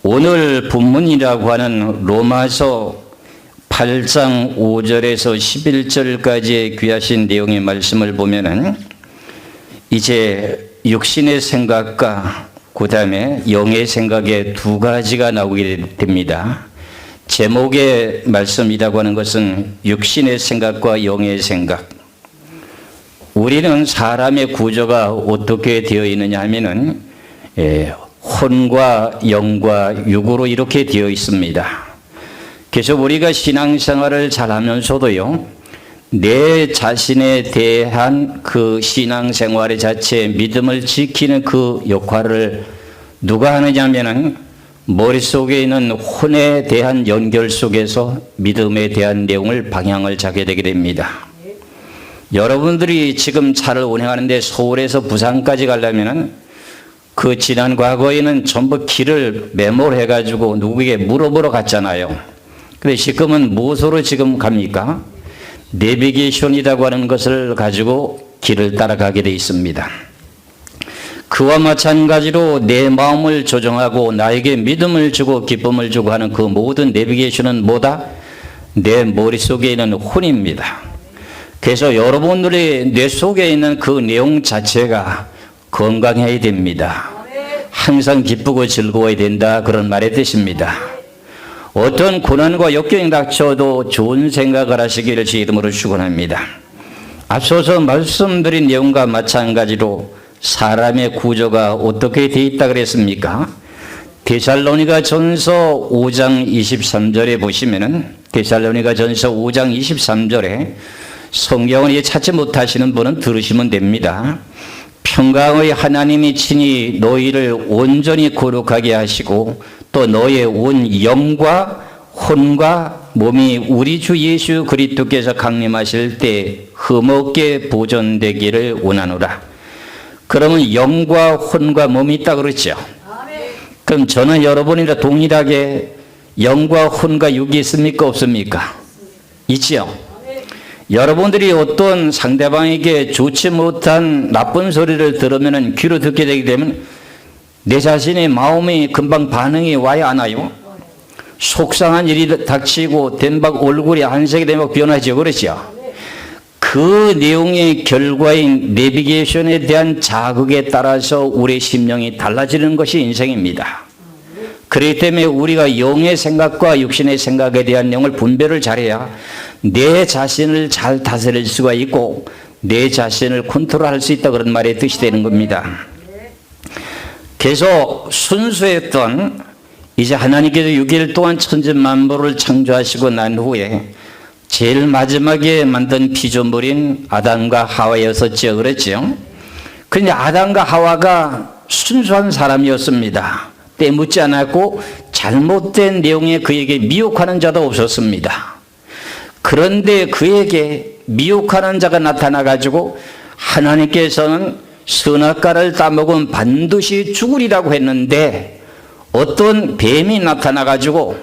오늘 본문이라고 하는 로마서 8장 5절에서 11절까지의 귀하신 내용의 말씀을 보면은 이제 육신의 생각과 그 다음에 영의 생각의 두 가지가 나오게 됩니다. 제목의 말씀이라고 하는 것은 육신의 생각과 영의 생각. 우리는 사람의 구조가 어떻게 되어 있느냐 하면은 혼과 영과 육으로 이렇게 되어 있습니다. 그래서 우리가 신앙생활을 잘하면서도요, 내 자신에 대한 그 신앙생활의 자체 믿음을 지키는 그 역할을 누가 하느냐면은 머릿속에 있는 혼에 대한 연결 속에서 믿음에 대한 내용을 방향을 잡게 되게 됩니다. 여러분들이 지금 차를 운행하는데 서울에서 부산까지 가려면은 그 지난 과거에는 전부 길을 메모를 해가지고 누구에게 물어보러 갔잖아요. 근데 지금은 무엇으로 지금 갑니까? 내비게이션이라고 하는 것을 가지고 길을 따라가게 돼 있습니다. 그와 마찬가지로 내 마음을 조정하고 나에게 믿음을 주고 기쁨을 주고 하는 그 모든 내비게이션은 뭐다? 내 머릿속에 있는 혼입니다. 그래서 여러분들의 뇌 속에 있는 그 내용 자체가 건강해야 됩니다. 항상 기쁘고 즐거워야 된다, 그런 말의 뜻입니다. 어떤 고난과 역경이 닥쳐도 좋은 생각을 하시기를 주 이름으로 축원합니다. 앞서서 말씀드린 내용과 마찬가지로 사람의 구조가 어떻게 되어 있다 그랬습니까? 데살로니가 전서 5장 23절에 보시면은 데살로니가 전서 5장 23절에 성경을 찾지 못하시는 분은 들으시면 됩니다. 평강의 하나님이 친히 너희를 온전히 거룩하게 하시고 또 너의 온 영과 혼과 몸이 우리 주 예수 그리스도께서 강림하실 때 흠없게 보존되기를 원하노라. 그러면 영과 혼과 몸이 있다 그렇죠? 그럼 저는 여러분이랑 동일하게 영과 혼과 육이 있습니까 없습니까? 있지요. 여러분들이 어떤 상대방에게 좋지 못한 나쁜 소리를 들으면 귀로 듣게 되게 되면 내 자신의 마음이 금방 반응이 와야 안 와요? 속상한 일이 닥치고 된박 얼굴이 안색이 되면 변하죠. 그렇죠? 그 내용의 결과인 내비게이션에 대한 자극에 따라서 우리의 심령이 달라지는 것이 인생입니다. 그렇기 때문에 우리가 영의 생각과 육신의 생각에 대한 내용을 분별을 잘해야 내 자신을 잘 다스릴 수가 있고 내 자신을 컨트롤할 수 있다, 그런 말의 뜻이 되는 겁니다. 그래서 순수했던 이제 하나님께서 6일 동안 천지만물을 창조하시고 난 후에 제일 마지막에 만든 피조물인 아담과 하와였었죠. 그랬죠? 그런데 아담과 하와가 순수한 사람이었습니다. 때묻지 않았고 잘못된 내용에 그에게 미혹하는 자도 없었습니다. 그런데 그에게 미혹하는 자가 나타나가지고 하나님께서는 선악과를 따먹으면 반드시 죽으리라고 했는데 어떤 뱀이 나타나가지고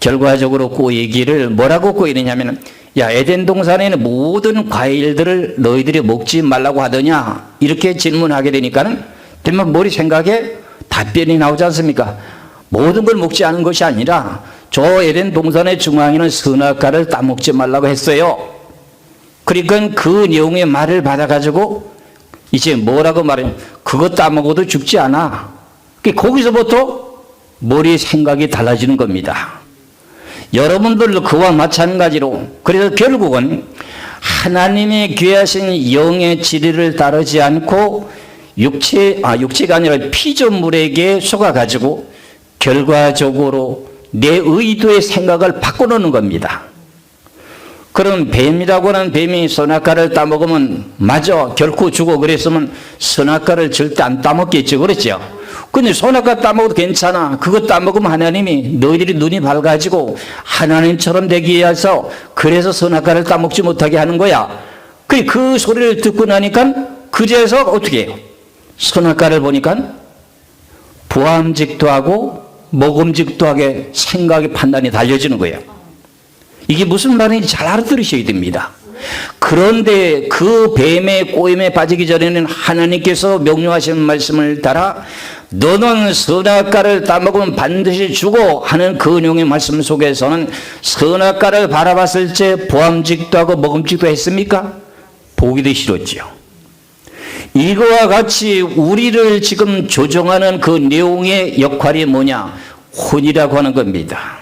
결과적으로 꼬이기를 뭐라고 꼬이느냐면, 야, 에덴 동산에 있는 모든 과일들을 너희들이 먹지 말라고 하더냐, 이렇게 질문하게 되니까는 정말 머리 생각에 답변이 나오지 않습니까? 모든 걸 먹지 않은 것이 아니라 저 에덴 동산의 중앙에는 선악과를 따먹지 말라고 했어요. 그러니까 그 내용의 말을 받아가지고 이제 뭐라고 말해요? 그거 따먹어도 죽지 않아. 거기서부터 머리의 생각이 달라지는 겁니다. 여러분들도 그와 마찬가지로, 그래서 결국은 하나님의 귀하신 영의 진리를 따르지 않고 육체가 아니라 피조물에게 속아가지고 결과적으로 내 의도의 생각을 바꿔놓는 겁니다. 그럼 뱀이라고 하는 뱀이 선악과를 따먹으면 맞아, 결코 죽어, 그랬으면 선악과를 절대 안 따먹겠죠. 그렇죠? 근데 선악과 따먹어도 괜찮아. 그거 따먹으면 하나님이 너희들이 눈이 밝아지고 하나님처럼 되기 위해서 그래서 선악과를 따먹지 못하게 하는 거야. 그 소리를 듣고 나니까 그제서 어떻게 해요? 선악과를 보니까 부함직도 하고 먹음직도 하게 생각의 판단이 달려지는 거예요. 이게 무슨 말인지 잘 알아들으셔야 됩니다. 그런데 그 뱀의 꼬임에 빠지기 전에는 하나님께서 명령하신 말씀을 따라 너는 선악과를 따먹으면 반드시 죽어 하는 그 내용의 말씀 속에서는 선악과를 바라봤을 때 보암직도 하고 먹음직도 했습니까? 보기도 싫었지요. 이거와 같이 우리를 지금 조정하는 그 내용의 역할이 뭐냐? 혼이라고 하는 겁니다.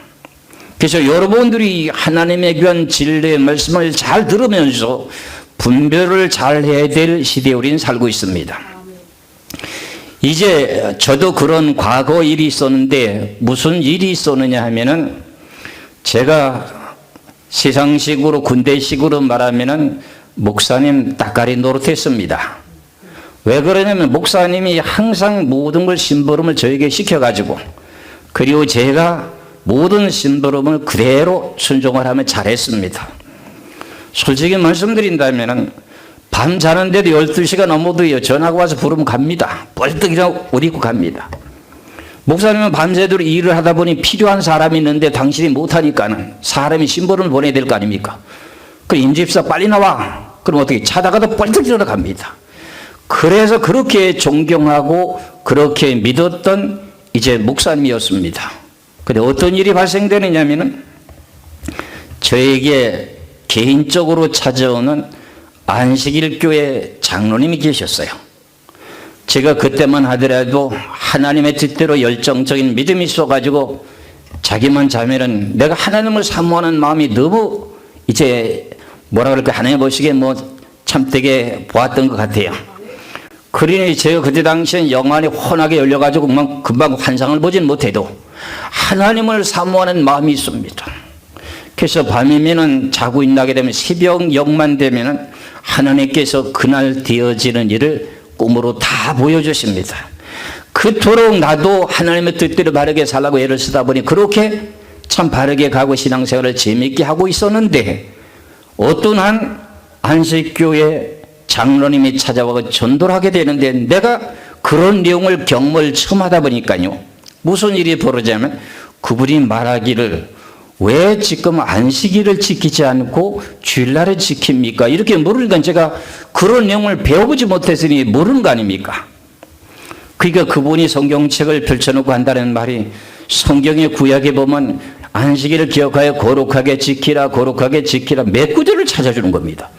그래서 여러분들이 하나님의 귀한 진리의 말씀을 잘 들으면서 분별을 잘 해야 될 시대에 우리는 살고 있습니다. 이제 저도 그런 과거 일이 있었는데 무슨 일이 있었느냐 하면은 제가 세상식으로 군대식으로 말하면은 목사님 따까리 노릇했습니다. 왜 그러냐면 목사님이 항상 모든 걸 심부름을 저에게 시켜가지고 그리고 제가 모든 심부름을 그대로 순종을 하면 잘했습니다. 솔직히 말씀드린다면 밤 자는데도 12시가 넘어도요 전화가 와서 부르면 갑니다. 벌떡 일어나고 옷 입고 갑니다. 목사님은 밤새도록 일을 하다 보니 필요한 사람이 있는데 당신이 못하니까는 사람이 심부름을 보내야 될 거 아닙니까? 그럼 임집사 빨리 나와. 그럼 어떻게 자다가도 벌떡 일어나 갑니다. 그래서 그렇게 존경하고 그렇게 믿었던 이제 목사님이었습니다. 근데 어떤 일이 발생되느냐면은 저에게 개인적으로 찾아오는 안식일 교회 장로님이 계셨어요. 제가 그때만 하더라도 하나님의 뜻대로 열정적인 믿음이 있어가지고 자기만 자면은 내가 하나님을 사모하는 마음이 너무 이제 뭐라 그럴까 하나님 보시기에 뭐 참되게 보았던 것 같아요. 그러니 제가 그때 당시엔 영안이 훤하게 열려가지고 금방 환상을 보진 못해도 하나님을 사모하는 마음이 있습니다. 그래서 밤이면은 자고 일어나게 되면 새벽 영만 되면은 하나님께서 그날 되어지는 일을 꿈으로 다 보여주십니다. 그토록 나도 하나님의 뜻대로 바르게 살라고 애를 쓰다 보니 그렇게 참 바르게 가고 신앙생활을 재미있게 하고 있었는데 어떤 한 안식교회 장로님이 찾아와 전도를 하게 되는데 내가 그런 내용을 경험을 처음 하다 보니까요. 무슨 일이 벌어지냐면 그분이 말하기를 왜 지금 안식일을 지키지 않고 주일날을 지킵니까? 이렇게 물으니까 제가 그런 내용을 배워보지 못했으니 모르는 거 아닙니까? 그러니까 그분이 성경책을 펼쳐놓고 한다는 말이 성경의 구약에 보면 안식일을 기억하여 거룩하게 지키라 거룩하게 지키라 몇 구절을 찾아주는 겁니다.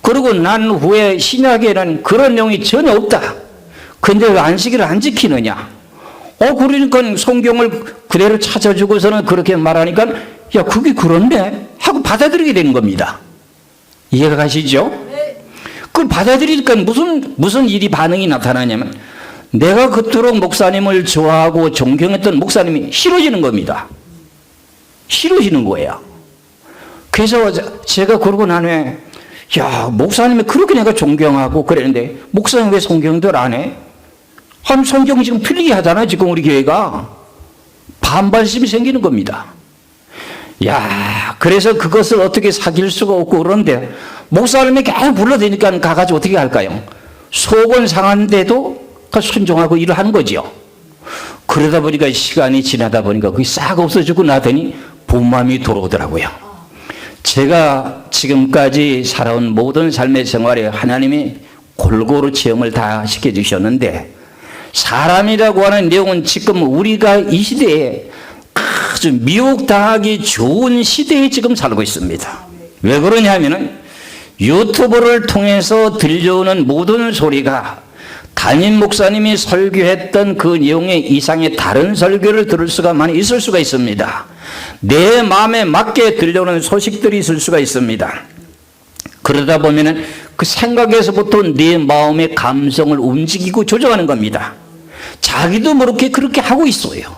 그리고 난 후에 신약에는 그런 내용이 전혀 없다. 근데 왜 안식일을 안 지키느냐? 그러니까 성경을 그대로 찾아주고서는 그렇게 말하니까 야 그게 그런데 하고 받아들이게 되는 겁니다. 이해가 가시죠? 그걸 받아들이니까 무슨 일이 반응이 나타나냐면 내가 그토록 목사님을 좋아하고 존경했던 목사님이 싫어지는 겁니다. 싫어지는 거예요. 그래서 제가 그러고 난 후에 야 목사님이 그렇게 내가 존경하고 그랬는데 목사님 왜 성경들 안 해? 한 성경이 지금 틀리게 하잖아 지금 우리 교회가. 반발심이 생기는 겁니다. 야 그래서 그것을 어떻게 사귈 수가 없고 그런데 목사님이 계속 불러대니까 가가지고 어떻게 할까요? 속은 상한데도 순종하고 일을 하는 거죠. 그러다 보니까 시간이 지나다 보니까 그게 싹 없어지고 나더니 본마음이 돌아오더라고요. 제가 지금까지 살아온 모든 삶의 생활에 하나님이 골고루 체험을 다 시켜주셨는데 사람이라고 하는 내용은 지금 우리가 이 시대에 아주 미혹당하기 좋은 시대에 지금 살고 있습니다. 왜 그러냐 하면은 유튜브를 통해서 들려오는 모든 소리가 담임 목사님이 설교했던 그 내용의 이상의 다른 설교를 들을 수가 많이 있을 수가 있습니다. 내 마음에 맞게 들려오는 소식들이 있을 수가 있습니다. 그러다 보면은 그 생각에서부터 내 마음의 감성을 움직이고 조정하는 겁니다. 자기도 그렇게 하고 있어요.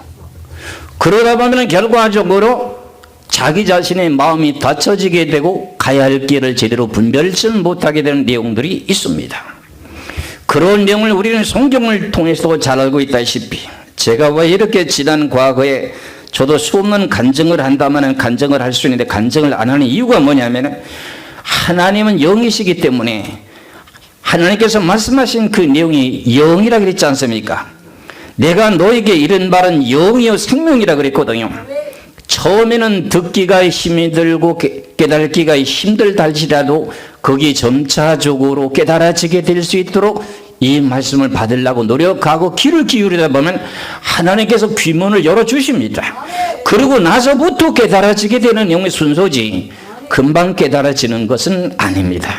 그러다 보면 결과적으로 자기 자신의 마음이 닫혀지게 되고 가야 할 길을 제대로 분별치 못하게 되는 내용들이 있습니다. 그런 내용을 우리는 성경을 통해서 잘 알고 있다시피 제가 왜 이렇게 지난 과거에 저도 수없는 간증을 한다면 간증을 할 수 있는데 간증을 안 하는 이유가 뭐냐면 하나님은 영이시기 때문에 하나님께서 말씀하신 그 내용이 영이라 그랬지 않습니까? 내가 너에게 이런 말은 영이요 생명이라 그랬거든요. 처음에는 듣기가 힘이 들고 깨닫기가 힘들다 할지라도 거기 점차적으로 깨달아지게 될 수 있도록 이 말씀을 받으려고 노력하고 귀를 기울이다 보면 하나님께서 귀문을 열어주십니다. 그리고 나서부터 깨달아지게 되는 내용의 순서지 금방 깨달아지는 것은 아닙니다.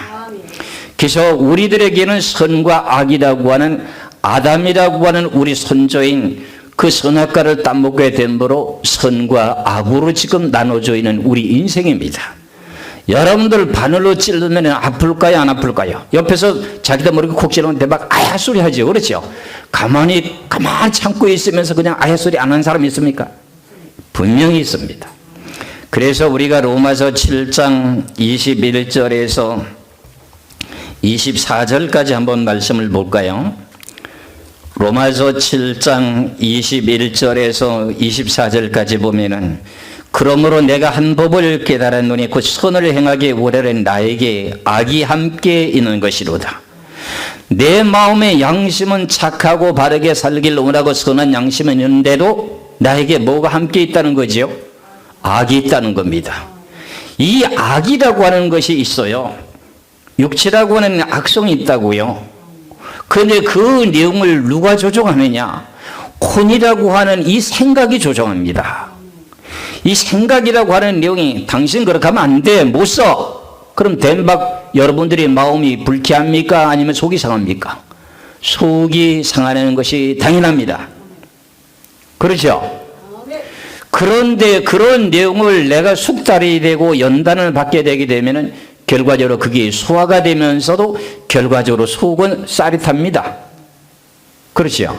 그래서 우리들에게는 선과 악이라고 하는 아담이라고 하는 우리 선조인 그 선악과를 따먹게 됨으로 선과 악으로 지금 나눠져 있는 우리 인생입니다. 여러분들 바늘로 찌르면 아플까요 안 아플까요? 옆에서 자기도 모르게 콕 찌르는데 막 아야 소리 하죠. 그렇죠? 가만히 참고 있으면서 그냥 아야 소리 안 하는 사람이 있습니까? 분명히 있습니다. 그래서 우리가 로마서 7장 21절에서 24절까지 한번 말씀을 볼까요? 로마서 7장 21절에서 24절까지 보면은 그러므로 내가 한 법을 깨달았노니 그 선을 행하기 원하는 나에게 악이 함께 있는 것이로다. 내 마음의 양심은 착하고 바르게 살길 원하고 선한 양심은 있는데도 나에게 뭐가 함께 있다는 거지요? 악이 있다는 겁니다. 이 악이라고 하는 것이 있어요. 육체라고 하는 악성이 있다고요. 그런데 그 내용을 누가 조종하느냐? 혼이라고 하는 이 생각이 조종합니다. 이 생각이라고 하는 내용이 당신 그렇게 하면 안 돼, 못 써. 그럼 대박 여러분들의 마음이 불쾌합니까? 아니면 속이 상합니까? 속이 상하는 것이 당연합니다. 그렇죠? 그런데 그런 내용을 내가 숙달이 되고 연단을 받게 되게 되면은 결과적으로 그게 소화가 되면서도 결과적으로 속은 싸릿합니다. 그렇죠?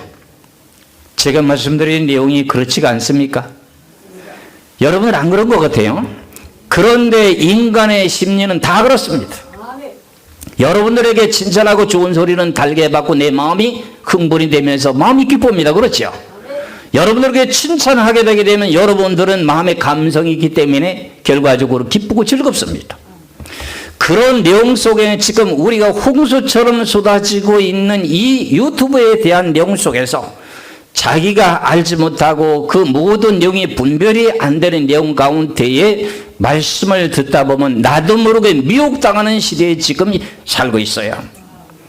제가 말씀드린 내용이 그렇지가 않습니까? 여러분은 안 그런 것 같아요. 그런데 인간의 심리는 다 그렇습니다. 여러분들에게 칭찬하고 좋은 소리는 달게 받고 내 마음이 흥분이 되면서 마음이 기쁩니다. 그렇죠? 여러분들에게 칭찬하게 되게 되면 여러분들은 마음의 감성이 있기 때문에 결과적으로 기쁘고 즐겁습니다. 그런 내용 속에 지금 우리가 홍수처럼 쏟아지고 있는 이 유튜브에 대한 내용 속에서 자기가 알지 못하고 그 모든 내용이 분별이 안 되는 내용 가운데에 말씀을 듣다 보면 나도 모르게 미혹당하는 시대에 지금 살고 있어요.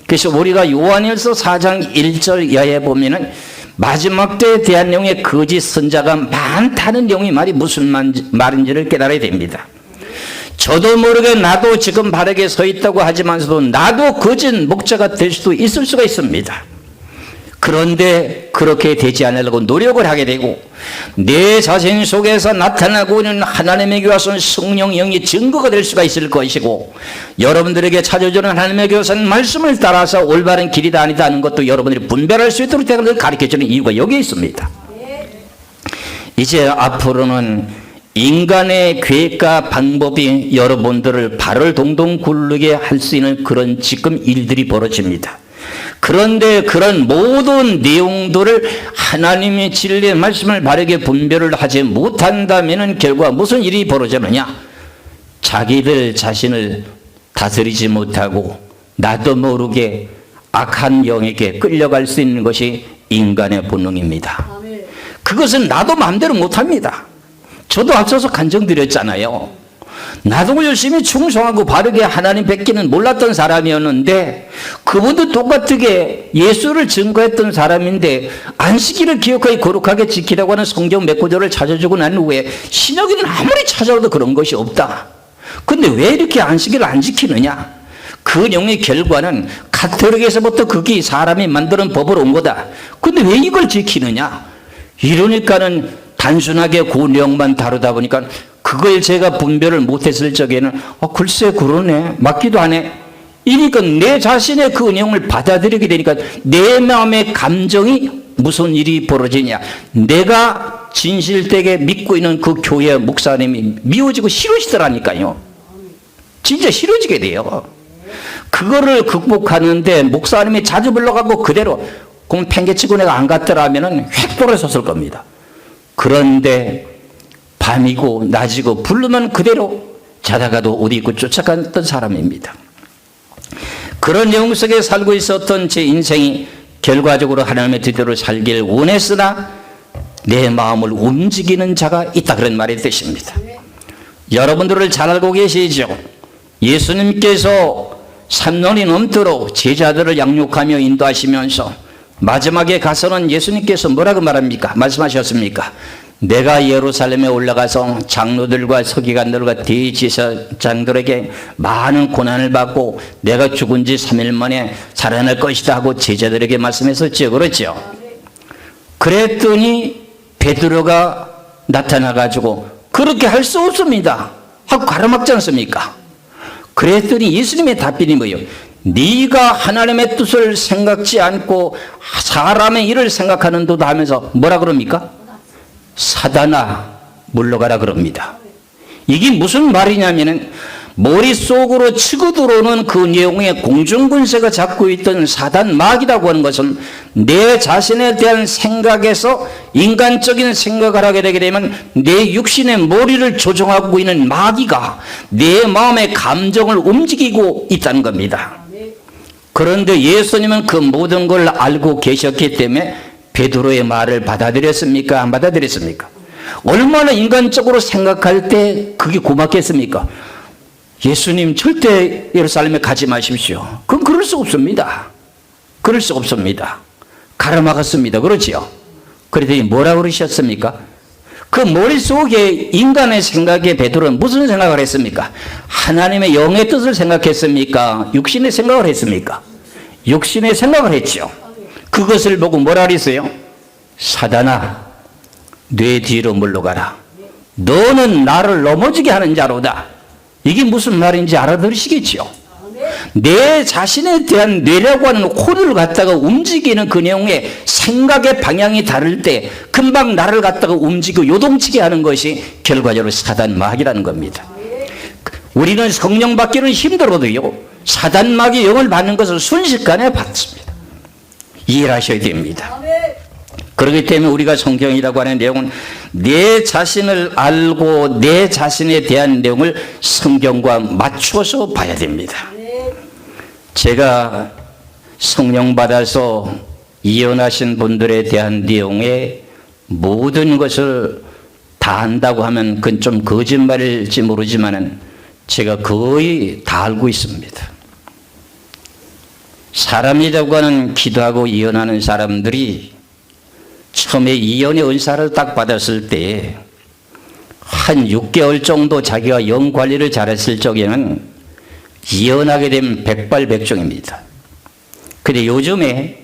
그래서 우리가 요한일서 4장 1절 이하에 보면은 마지막 때에 대한 내용의 거짓 선자가 많다는 내용이 말이 무슨 말인지를 깨달아야 됩니다. 저도 모르게 나도 지금 바르게 서 있다고 하지만서도 나도 거짓 목자가 될 수도 있을 수가 있습니다. 그런데 그렇게 되지 않으려고 노력을 하게 되고 내 자신 속에서 나타나고 있는 하나님의 교회는 성령 영이 증거가 될 수가 있을 것이고 여러분들에게 찾아주는 하나님의 교회는 말씀을 따라서 올바른 길이다 아니다 하는 것도 여러분들이 분별할 수 있도록 가르쳐주는 이유가 여기에 있습니다. 이제 앞으로는 인간의 계획과 방법이 여러분들을 발을 동동 굴르게 할 수 있는 그런 지금 일들이 벌어집니다. 그런데 그런 모든 내용들을 하나님의 진리의 말씀을 바르게 분별을 하지 못한다면 결과 무슨 일이 벌어지느냐? 자기들 자신을 다스리지 못하고 나도 모르게 악한 영에게 끌려갈 수 있는 것이 인간의 본능입니다. 그것은 나도 마음대로 못합니다. 저도 앞서서 간증드렸잖아요. 나도 열심히 충성하고 바르게 하나님 뵙기는 몰랐던 사람이었는데 그분도 똑같게 예수를 증거했던 사람인데 안식일을 기억하기 거룩하게 지키라고 하는 성경 몇 구절을 찾아주고 난 후에 신약에는 아무리 찾아도 그런 것이 없다. 근데 왜 이렇게 안식일을 안 지키느냐? 그 내용의 결과는 카톨릭에서부터 그게 사람이 만드는 법으로 온 거다. 근데 왜 이걸 지키느냐? 이러니까는 단순하게 그 내용만 다루다 보니까 그걸 제가 분별을 못했을 적에는 글쎄 그러네 맞기도 하네 이러니까 내 자신의 그 내용을 받아들이게 되니까 내 마음의 감정이 무슨 일이 벌어지냐 내가 진실되게 믿고 있는 그 교회 목사님이 미워지고 싫어지더라니까요. 진짜 싫어지게 돼요. 그거를 극복하는데 목사님이 자주 불러가고 그대로 그럼 팽개치고 내가 안 갔더라면 획 돌아섰을 겁니다. 그런데 밤이고 낮이고 부르면 그대로 자다가도 옷 입고 쫓아갔던 사람입니다. 그런 내용 속에 살고 있었던 제 인생이 결과적으로 하나님의 뜻대로 살길 원했으나 내 마음을 움직이는 자가 있다, 그런 말의 뜻입니다. 여러분들을 잘 알고 계시죠? 예수님께서 3년이 넘도록 제자들을 양육하며 인도하시면서 마지막에 가서는 예수님께서 뭐라고 말합니까? 말씀하셨습니까? 내가 예루살렘에 올라가서 장로들과 서기관들과 대제사장들에게 많은 고난을 받고 내가 죽은 지 3일 만에 살아날 것이다 하고 제자들에게 말씀했었죠. 그렇죠? 그랬더니 베드로가 나타나가지고 그렇게 할 수 없습니다 하고 가로막지 않습니까? 그랬더니 예수님의 답변이 뭐예요? 네가 하나님의 뜻을 생각지 않고 사람의 일을 생각하는도다 하면서 뭐라 그럽니까? 사단아 물러가라 그럽니다. 이게 무슨 말이냐면은 머릿속으로 치고 들어오는 그 내용의 공중분쇄가 잡고 있던 사단 마귀라고 하는 것은 내 자신에 대한 생각에서 인간적인 생각을 하게 되게 되면 내 육신의 머리를 조종하고 있는 마귀가 내 마음의 감정을 움직이고 있다는 겁니다. 그런데 예수님은 그 모든 걸 알고 계셨기 때문에 베드로의 말을 받아들였습니까? 안 받아들였습니까? 얼마나 인간적으로 생각할 때 그게 고맙겠습니까? 예수님 절대 예루살렘에 가지 마십시오. 그건 그럴 수 없습니다. 그럴 수 없습니다. 가로막았습니다. 그렇지요? 그랬더니 뭐라고 그러셨습니까? 그 머릿속에 인간의 생각에 베드로는 무슨 생각을 했습니까? 하나님의 영의 뜻을 생각했습니까? 육신의 생각을 했습니까? 육신의 생각을 했죠. 그것을 보고 뭐라 그랬어요? 사단아 내 뒤로 물러가라. 너는 나를 넘어지게 하는 자로다. 이게 무슨 말인지 알아들으시겠죠? 내 자신에 대한 뇌라고 하는 호를 갖다가 움직이는 그 내용의 생각의 방향이 다를 때 금방 나를 갖다가 움직이고 요동치게 하는 것이 결과적으로 사단 마귀라는 겁니다. 우리는 성령 받기는 힘들어도요 사단 마귀 영을 받는 것을 순식간에 받습니다. 이해를 하셔야 됩니다. 그렇기 때문에 우리가 성경이라고 하는 내용은 내 자신을 알고 내 자신에 대한 내용을 성경과 맞추어서 봐야 됩니다. 제가 성령 받아서 이혼하신 분들에 대한 내용의 모든 것을 다 안다고 하면 그건 좀 거짓말일지 모르지만은 제가 거의 다 알고 있습니다. 사람이라고 하는 기도하고 이혼하는 사람들이 처음에 이혼의 은사를 딱 받았을 때 한 6개월 정도 자기가 영 관리를 잘했을 적에는 이혼하게 되면 백발백중입니다. 근데 요즘에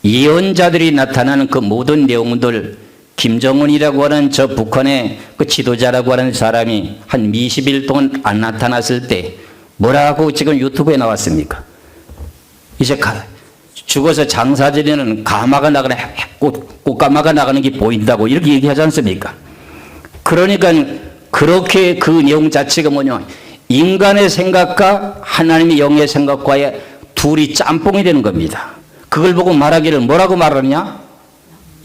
이혼자들이 나타나는 그 모든 내용들 김정은이라고 하는 저 북한의 그 지도자라고 하는 사람이 한 20일 동안 안 나타났을 때 뭐라고 지금 유튜브에 나왔습니까? 이제 죽어서 장사지내는 가마가 나가는 꽃가마가 나가는 게 보인다고 이렇게 얘기하지 않습니까? 그러니까 그렇게 그 내용 자체가 뭐냐, 인간의 생각과 하나님의 영의 생각과의 둘이 짬뽕이 되는 겁니다. 그걸 보고 말하기를 뭐라고 말하느냐?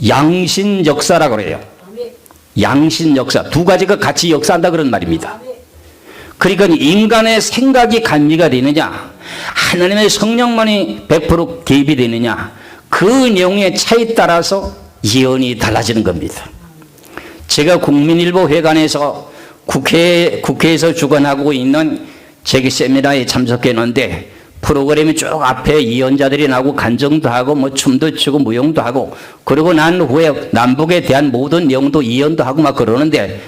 양신 역사라고 그래요. 양신 역사, 두 가지가 같이 역사한다 그런 말입니다. 그러니까 인간의 생각이 감리가 되느냐, 하나님의 성령만이 100% 개입이 되느냐, 그 내용의 차이에 따라서 예언이 달라지는 겁니다. 제가 국민일보 회관에서 국회에서 주관하고 있는 재기 세미나에 참석했는데 프로그램이 쭉 앞에 예언자들이 나오고 간정도 하고 뭐 춤도 추고 무용도 하고 그러고 난 후에 남북에 대한 모든 내용도 예언도 하고 막 그러는데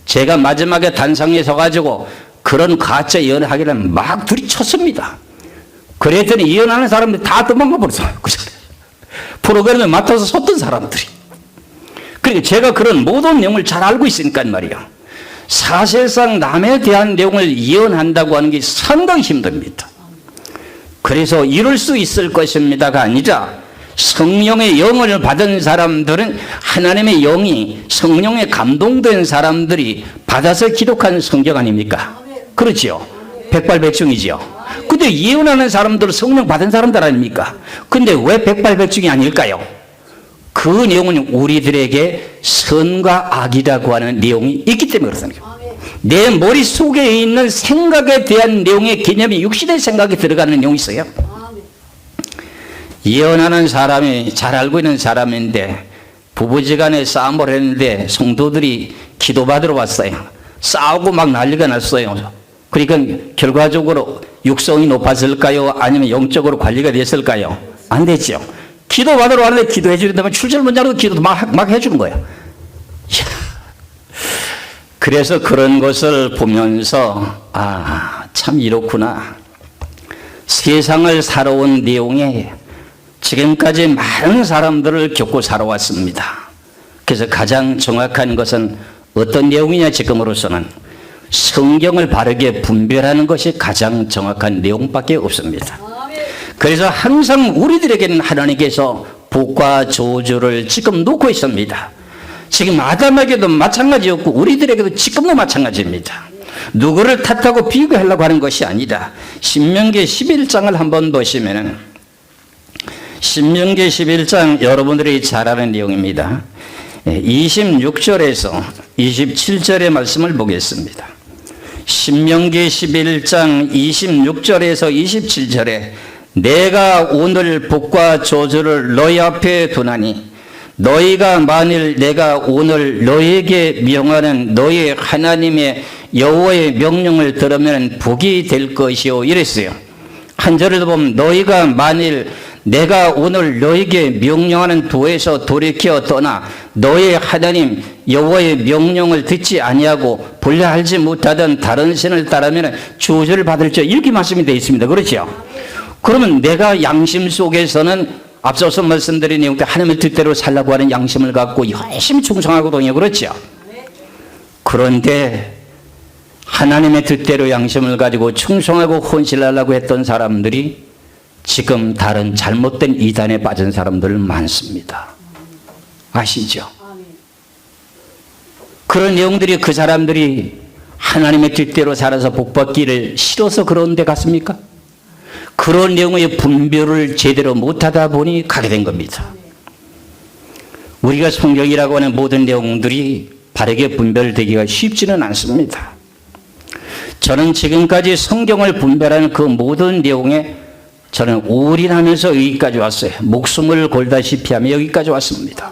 제가 마지막에 단상에 서가지고 그런 가짜 예언을 하기를 막 들이쳤습니다. 그랬더니 예언하는 사람들이 다 도망가 버렸어요. 프로그램에 맡아서 섰던 사람들이. 그러니까 제가 그런 모든 내용을 잘 알고 있으니까 말이에요. 사실상 남에 대한 내용을 예언한다고 하는 게 상당히 힘듭니다. 그래서 이룰 수 있을 것입니다가 아니라 성령의 영을 받은 사람들은 하나님의 영이 성령에 감동된 사람들이 받아서 기록한 성경 아닙니까? 그렇지요. 백발백중이지요. 근데 예언하는 사람들은 성령 받은 사람들 아닙니까? 근데 왜 백발백중이 아닐까요? 그 내용은 우리들에게 선과 악이라고 하는 내용이 있기 때문에 그렇습니다. 내 머릿속에 있는 생각에 대한 내용의 개념이 육신의 생각이 들어가는 내용이 있어요. 예언하는 사람이 잘 알고 있는 사람인데 부부지간에 싸움을 했는데 성도들이 기도받으러 왔어요. 싸우고 막 난리가 났어요. 그러니까 결과적으로 육성이 높아질까요? 아니면 영적으로 관리가 됐을까요? 안 됐죠. 기도받으러 왔는데 기도해 주는다면 출절문자로도 기도 막 해주는 거예요. 그래서 그런 것을 보면서 참 이렇구나. 세상을 살아온 내용에 지금까지 많은 사람들을 겪고 살아왔습니다. 그래서 가장 정확한 것은 어떤 내용이냐, 지금으로서는 성경을 바르게 분별하는 것이 가장 정확한 내용밖에 없습니다. 그래서 항상 우리들에게는 하나님께서 복과 저주를 지금 놓고 있습니다. 지금 아담에게도 마찬가지였고 우리들에게도 지금도 마찬가지입니다. 누구를 탓하고 비교하려고 하는 것이 아니라 신명기 11장을 한번 보시면은, 신명기 11장 여러분들이 잘 아는 내용입니다. 26절에서 27절의 말씀을 보겠습니다. 신명기 11장 26절에서 27절에 내가 오늘 복과 저주를 너희 앞에 두나니 너희가 만일 내가 오늘 너희에게 명하는 너희 하나님의 여호와의 명령을 들으면 복이 될 것이요 이랬어요. 한 절을 보면 너희가 만일 내가 오늘 너희에게 명령하는 도에서 돌이켜 떠나 너희 하나님 여호와의 명령을 듣지 아니하고 본래 알지 못하던 다른 신을 따르면 저주를 받을지, 이렇게 말씀이 되어 있습니다. 그렇죠? 그러면 내가 양심 속에서는 앞서서 말씀드린 내용대 하나님의 뜻대로 살라고 하는 양심을 갖고 열심히 충성하거든요. 그렇죠? 그런데 하나님의 뜻대로 양심을 가지고 충성하고 헌신하려고 했던 사람들이 지금 다른 잘못된 이단에 빠진 사람들 많습니다. 아시죠? 그런 내용들이 그 사람들이 하나님의 뜻대로 살아서 복받기를 싫어서 그런 데 갔습니까? 그런 내용의 분별을 제대로 못하다 보니 가게 된 겁니다. 우리가 성경이라고 하는 모든 내용들이 바르게 분별되기가 쉽지는 않습니다. 저는 지금까지 성경을 분별하는 그 모든 내용에 저는 올인하면서 여기까지 왔어요. 목숨을 걸다시피 하며 여기까지 왔습니다.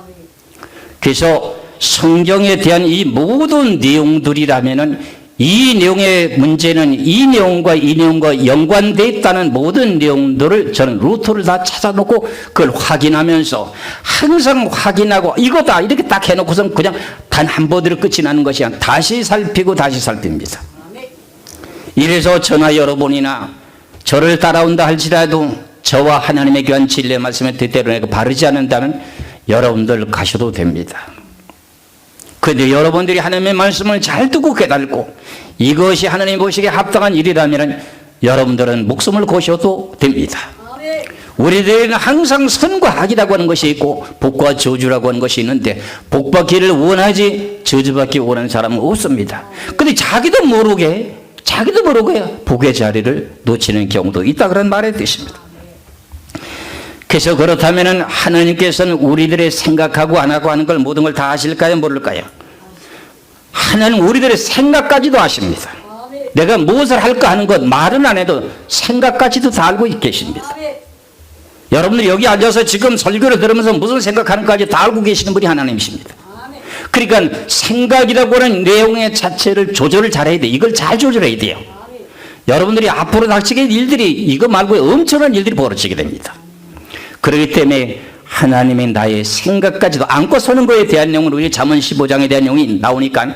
그래서 성경에 대한 이 모든 내용들이라면은 이 내용의 문제는 이 내용과 연관되어 있다는 모든 내용들을 저는 루트를 다 찾아놓고 그걸 확인하면서 항상 확인하고 이거다 이렇게 딱 해놓고선 그냥 단 한 번으로 끝이 나는 것이 아니라 다시 살피고 다시 살핍니다. 이래서 저나 여러분이나 저를 따라온다 할지라도 저와 하나님의 귀한 진리의 말씀에 뜻대로 내가 바르지 않는다면 여러분들 가셔도 됩니다. 그런데 여러분들이 하나님의 말씀을 잘 듣고 깨달고 이것이 하나님 보시기에 합당한 일이라면 여러분들은 목숨을 거셔도 됩니다. 우리들에게는 항상 선과 악이라고 하는 것이 있고 복과 저주라고 하는 것이 있는데 복받기를 원하지 저주받기 원하는 사람은 없습니다. 그런데 자기도 모르게 복의 자리를 놓치는 경우도 있다, 그런 말의 뜻입니다. 그래서 그렇다면 하나님께서는 우리들의 생각하고 안 하고 하는 걸 모든 걸 다 아실까요? 모를까요? 하나님 우리들의 생각까지도 아십니다. 내가 무엇을 할까 하는 것 말은 안 해도 생각까지도 다 알고 계십니다. 여러분들이 여기 앉아서 지금 설교를 들으면서 무슨 생각하는까지 다 알고 계시는 분이 하나님이십니다. 그러니까 생각이라고 하는 내용의 자체를 조절을 잘해야 돼요. 이걸 잘 조절해야 돼요. 여러분들이 앞으로 닥치게 일들이 이거 말고 엄청난 일들이 벌어지게 됩니다. 그렇기 때문에 하나님이 나의 생각까지도 안고 서는 것에 대한 내용은 우리 잠언 15장에 대한 내용이 나오니까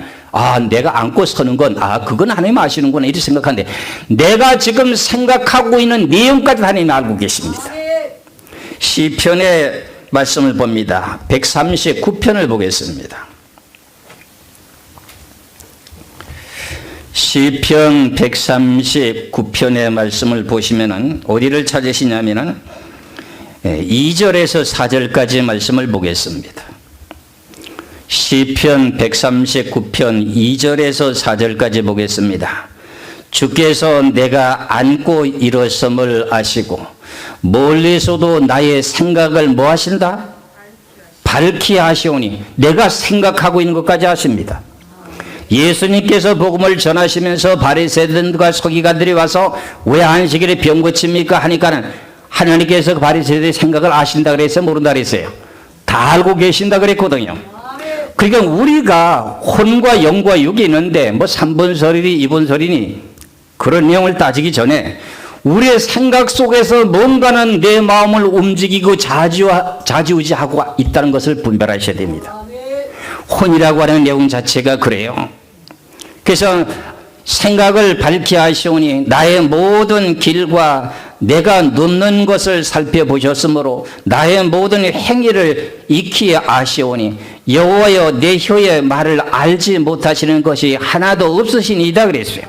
내가 안고 서는 건 그건 하나님 아시는구나 이렇게 생각하는데 내가 지금 생각하고 있는 내용까지 하나님 알고 계십니다. 시편의 말씀을 봅니다. 139편을 보겠습니다. 시편 139편의 말씀을 보시면은 어디를 찾으시냐면은 2절에서 4절까지 말씀을 보겠습니다. 시편 139편 2절에서 4절까지 보겠습니다. 주께서 내가 안고 일어섬을 아시고 멀리서도 나의 생각을 뭐 하신다? 밝히 아시오니 내가 생각하고 있는 것까지 아십니다. 예수님께서 복음을 전하시면서 바리새인들과 서기관들이 와서 왜 안식일에 병 고칩니까 하니까는 하나님께서 바리새인들의 생각을 아신다 그랬어요? 모른다 그랬어요? 다 다 알고 계신다 그랬거든요. 그러니까 우리가 혼과 영과 육이 있는데 뭐 3분설이니 2분설이니 그런 내용을 따지기 전에 우리의 생각 속에서 뭔가는 내 마음을 움직이고 좌지우지하고 있다는 것을 분별하셔야 됩니다. 혼이라고 하는 내용 자체가 그래요. 그래서 생각을 밝게 하시오니 나의 모든 길과 내가 눕는 것을 살펴보셨으므로 나의 모든 행위를 익히 아시오니 여호와여 내 혀의 말을 알지 못하시는 것이 하나도 없으시니이다 그랬어요.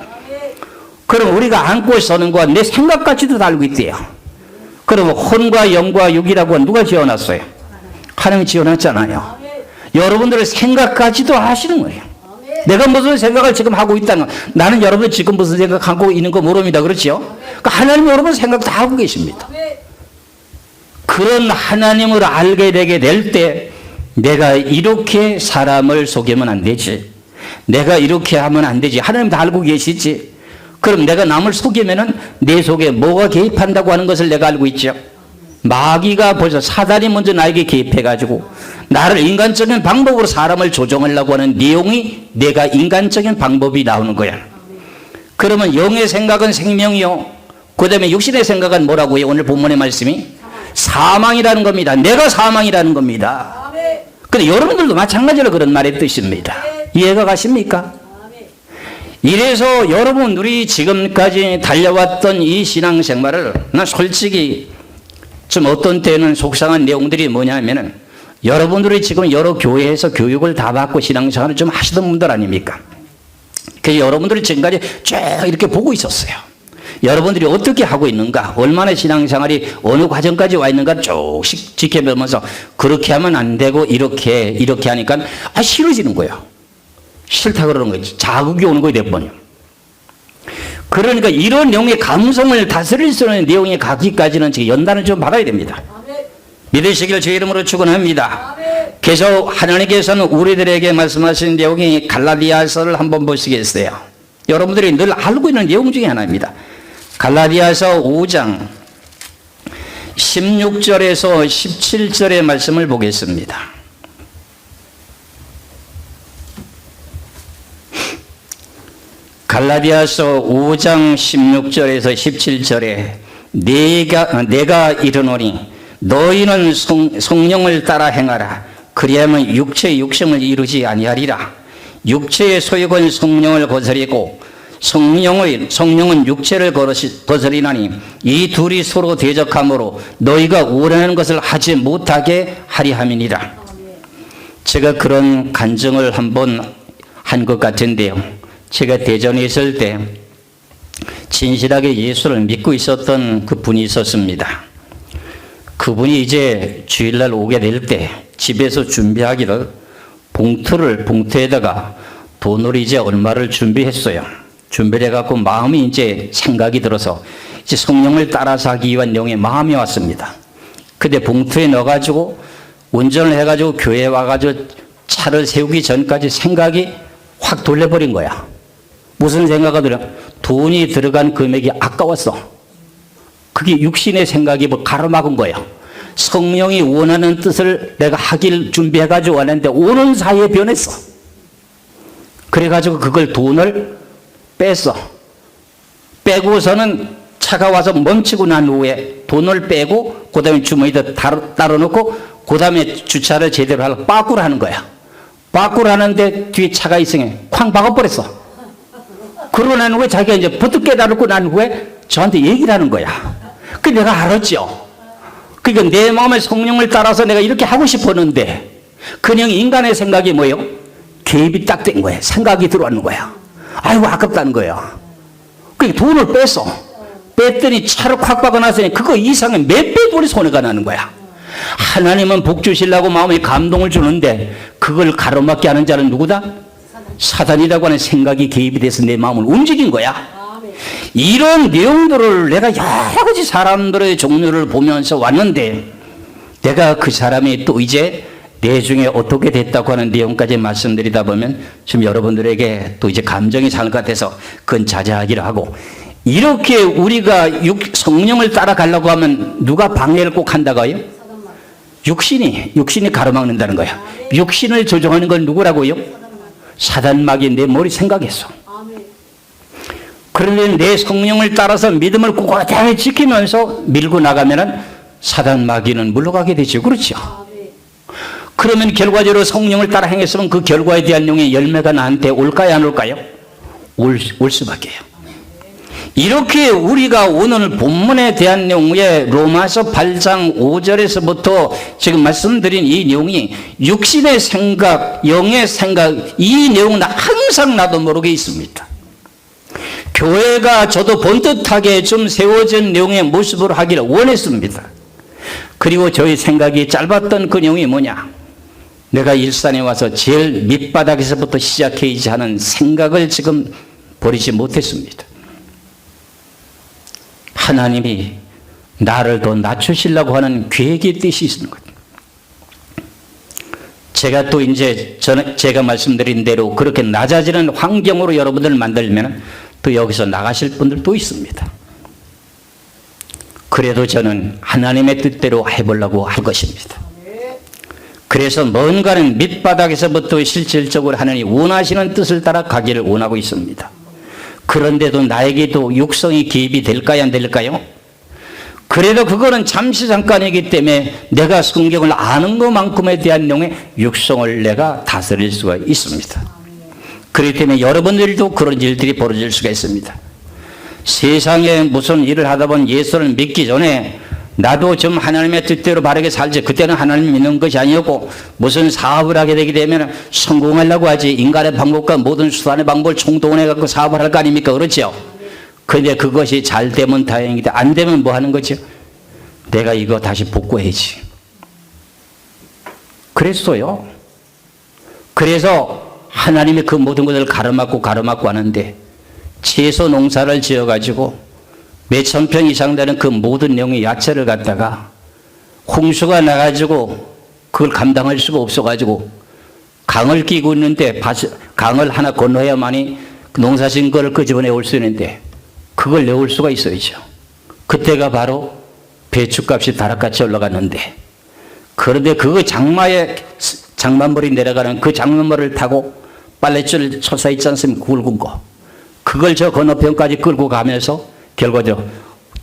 그럼 우리가 안고 서는 것 내 생각까지도 다 알고 있대요. 그럼 혼과 영과 육이라고 누가 지어놨어요? 하나님이 지어놨잖아요. 여러분들의 생각까지도 아시는 거예요. 내가 무슨 생각을 지금 하고 있다는 거. 나는 여러분 지금 무슨 생각하고 있는 거 모릅니다. 그렇죠? 그러니까 하나님 여러분 생각 다 하고 계십니다. 그런 하나님을 알게 되게 될 때 내가 이렇게 사람을 속이면 안 되지. 내가 이렇게 하면 안 되지. 하나님 다 알고 계시지. 그럼 내가 남을 속이면은 내 속에 뭐가 개입한다고 하는 것을 내가 알고 있죠. 마귀가 벌써 사단이 먼저 나에게 개입해가지고 나를 인간적인 방법으로 사람을 조종하려고 하는 내용이 내가 인간적인 방법이 나오는 거야. 그러면 영의 생각은 생명이요. 그 다음에 육신의 생각은 뭐라고요? 오늘 본문의 말씀이 사망이라는 겁니다. 내가 사망이라는 겁니다. 근데 여러분들도 마찬가지로 그런 말의 뜻입니다. 이해가 가십니까? 이래서 여러분들이 지금까지 달려왔던 이 신앙생활을 나 솔직히 좀 어떤 때는 속상한 내용들이 뭐냐면은 여러분들이 지금 여러 교회에서 교육을 다 받고 신앙생활을 좀 하시던 분들 아닙니까? 그래서 여러분들이 지금까지 쭉 이렇게 보고 있었어요. 여러분들이 어떻게 하고 있는가, 얼마나 신앙생활이 어느 과정까지 와 있는가 쭉씩 지켜보면서 그렇게 하면 안 되고 이렇게 하니까 싫어지는 거예요. 싫다 그러는 거예요. 자극이 오는 거예요, 몇 번이요. 그러니까 이런 내용의 감성을 다스릴 수 있는 내용에 가기까지는 지금 연단을 좀 받아야 됩니다. 믿으시길 제 이름으로 축원합니다. 그래서 하나님께서는 우리들에게 말씀하신 내용이 갈라디아서를 한번 보시겠어요? 여러분들이 늘 알고 있는 내용 중에 하나입니다. 갈라디아서 5장 16절에서 17절의 말씀을 보겠습니다. 갈라디아서 5장 16절에서 17절에 내가 이르노니 너희는 성령을 따라 행하라. 그리하면 육체의 육성을 이루지 아니하리라. 육체의 소욕은 성령을 거스리고 성령은 육체를 거스리나니 이 둘이 서로 대적하므로 너희가 원하는 것을 하지 못하게 하리 함이니라. 제가 그런 간증을 한번 한 것 같은데요. 제가 대전에 있을 때 진실하게 예수를 믿고 있었던 그 분이 있었습니다. 그분이 이제 주일날 오게 될 때 집에서 준비하기를 봉투에다가 돈을 이제 얼마를 준비했어요. 준비를 해갖고 마음이 이제 생각이 들어서 이제 성령을 따라서 하기 위한 내용에 마음이 왔습니다. 근데 봉투에 넣어가지고 운전을 해가지고 교회에 와가지고 차를 세우기 전까지 생각이 확 돌려버린 거야. 무슨 생각이 들어? 돈이 들어간 금액이 아까웠어. 그게 육신의 생각이 뭐 가로막은 거야. 성령이 원하는 뜻을 내가 하길 준비해가지고 왔는데 오는 사이에 변했어. 그래가지고 그걸 돈을 뺐어. 빼고서는 차가 와서 멈추고 난 후에 돈을 빼고 그 다음에 주머니에 따로 놓고 그 다음에 주차를 제대로 하려고 빠꾸를 하는 거야. 빠꾸를 하는데 뒤에 차가 있으니 쾅 박아버렸어. 그러고 난 후에 자기가 이제 부득 깨달고 난 후에 저한테 얘기를 하는 거야. 그 내가 알았죠. 그러니까 내 마음의 성령을 따라서 내가 이렇게 하고 싶었는데 그냥 인간의 생각이 뭐예요? 개입이 딱 된 거예요. 생각이 들어왔는 거야. 아이고 아깝다는 거야. 그러니까 돈을 뺐어. 뺐더니 차를 콱 박아놨으니 그거 이상의 몇 배 돈이 손해가 나는 거야. 하나님은 복 주시려고 마음에 감동을 주는데 그걸 가로막게 하는 자는 누구다? 사단이라고 하는 생각이 개입이 돼서 내 마음을 움직인 거야. 이런 내용들을 내가 여러 가지 사람들의 종류를 보면서 왔는데 내가 그 사람이 또 이제 내 중에 어떻게 됐다고 하는 내용까지 말씀드리다 보면 좀 여러분들에게 또 이제 감정이 상할 것 같아서 그건 자제하기로 하고, 이렇게 우리가 성령을 따라가려고 하면 누가 방해를 꼭 한다고요? 육신이 가로막는다는 거야. 육신을 조종하는 건 누구라고요? 사단마귀 내 머리 생각했어. 그런데 내 성령을 따라서 믿음을 꿋꿋하게 지키면서 밀고 나가면은 사단마귀는 물러가게 되죠. 그렇죠? 그러면 결과적으로 성령을 따라 행했으면 그 결과에 대한 용의 열매가 나한테 올까요? 안 올까요? 올 수밖에요. 이렇게 우리가 오늘 본문에 대한 내용의 로마서 8장 5절에서부터 지금 말씀드린 이 내용이 육신의 생각, 영의 생각, 이 내용은 항상 나도 모르게 있습니다. 교회가 저도 본뜻하게 좀 세워진 내용의 모습으로 하기를 원했습니다. 그리고 저희 생각이 짧았던 그 내용이 뭐냐? 내가 일산에 와서 제일 밑바닥에서부터 시작해야지 하는 생각을 지금 버리지 못했습니다. 하나님이 나를 더 낮추시려고 하는 계획의 뜻이 있는 거예요. 제가 또 이제 제가 말씀드린 대로 그렇게 낮아지는 환경으로 여러분들을 만들면 또 여기서 나가실 분들도 있습니다. 그래도 저는 하나님의 뜻대로 해보려고 할 것입니다. 그래서 뭔가는 밑바닥에서부터 실질적으로 하나님이 원하시는 뜻을 따라 가기를 원하고 있습니다. 그런데도 나에게도 육성이 개입이 될까요? 안 될까요? 그래도 그거는 잠시 잠깐이기 때문에 내가 성경을 아는 것만큼에 대한 내용의 육성을 내가 다스릴 수가 있습니다. 그렇기 때문에 여러분들도 그런 일들이 벌어질 수가 있습니다. 세상에 무슨 일을 하다 보면 예수를 믿기 전에 나도 좀 하나님의 뜻대로 바르게 살지. 그때는 하나님 믿는 것이 아니었고 무슨 사업을 하게 되게 되면 성공하려고 하지. 인간의 방법과 모든 수단의 방법을 총동원해 갖고 사업을 할 거 아닙니까? 그렇죠? 그런데 그것이 잘 되면 다행이다. 안 되면 뭐 하는 거죠? 내가 이거 다시 복구해야지. 그랬어요. 그래서 하나님이 그 모든 것을 가로막고 하는데 채소 농사를 지어가지고 몇천 평 이상 되는 그 모든 내용의 야채를 갖다가 홍수가 나가지고 그걸 감당할 수가 없어가지고 강을 끼고 있는데 강을 하나 건너야만이 농사 지은 거를 그 집어내 올 수 있는데 그걸 내올 수가 있어야죠. 그때가 바로 배추값이 다락같이 올라갔는데 그런데 그 장만벌이 내려가는 그 장만벌을 타고 빨랫줄 솟아 있지 않습니까? 굵은 거. 그걸 저 건너편까지 끌고 가면서 결과적으로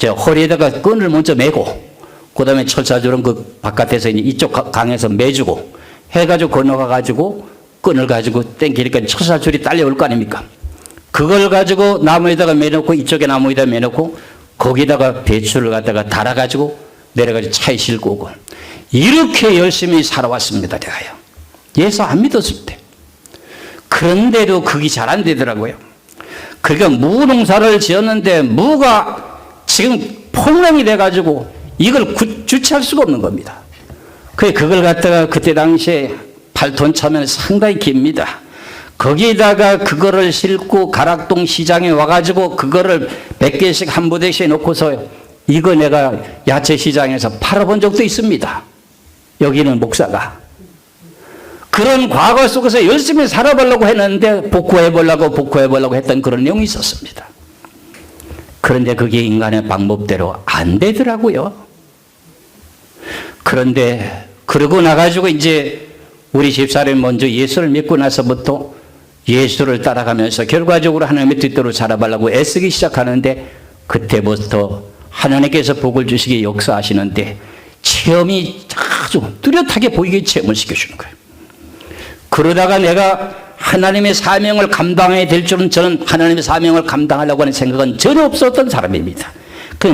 허리에다가 끈을 먼저 매고 그 다음에 철사줄은 그 바깥에서 이쪽 강에서 매주고 해가지고 건너가가지고 끈을 가지고 땡기니까 철사줄이 딸려올 거 아닙니까? 그걸 가지고 나무에다가 매놓고 이쪽에 나무에다 매놓고 거기다가 배추를 갖다가 달아가지고 내려가지고 차에 싣고 오고 이렇게 열심히 살아왔습니다. 내가요. 예수 안 믿었을 때. 그런데도 그게 잘 안 되더라고요. 그러니까 무농사를 지었는데 무가 지금 폭염이 돼가지고 이걸 주체할 수가 없는 겁니다. 그걸 갖다가 그때 당시에 8톤 차면 상당히 깁니다. 거기다가 그거를 싣고 가락동 시장에 와가지고 그거를 100개씩 한 부대씩 놓고서 이거 내가 야채 시장에서 팔아본 적도 있습니다. 여기는 목사가. 그런 과거 속에서 열심히 살아보려고 했는데 복구해보려고 했던 그런 내용이 있었습니다. 그런데 그게 인간의 방법대로 안 되더라고요. 그런데 그러고 나가지고 이제 우리 집사람이 먼저 예수를 믿고 나서부터 예수를 따라가면서 결과적으로 하나님의 뜻대로 살아보려고 애쓰기 시작하는데 그때부터 하나님께서 복을 주시기 역사하시는데 체험이 아주 뚜렷하게 보이게 체험을 시켜주는 거예요. 그러다가 내가 하나님의 사명을 감당해야 될 줄은 저는 하나님의 사명을 감당하려고 하는 생각은 전혀 없었던 사람입니다.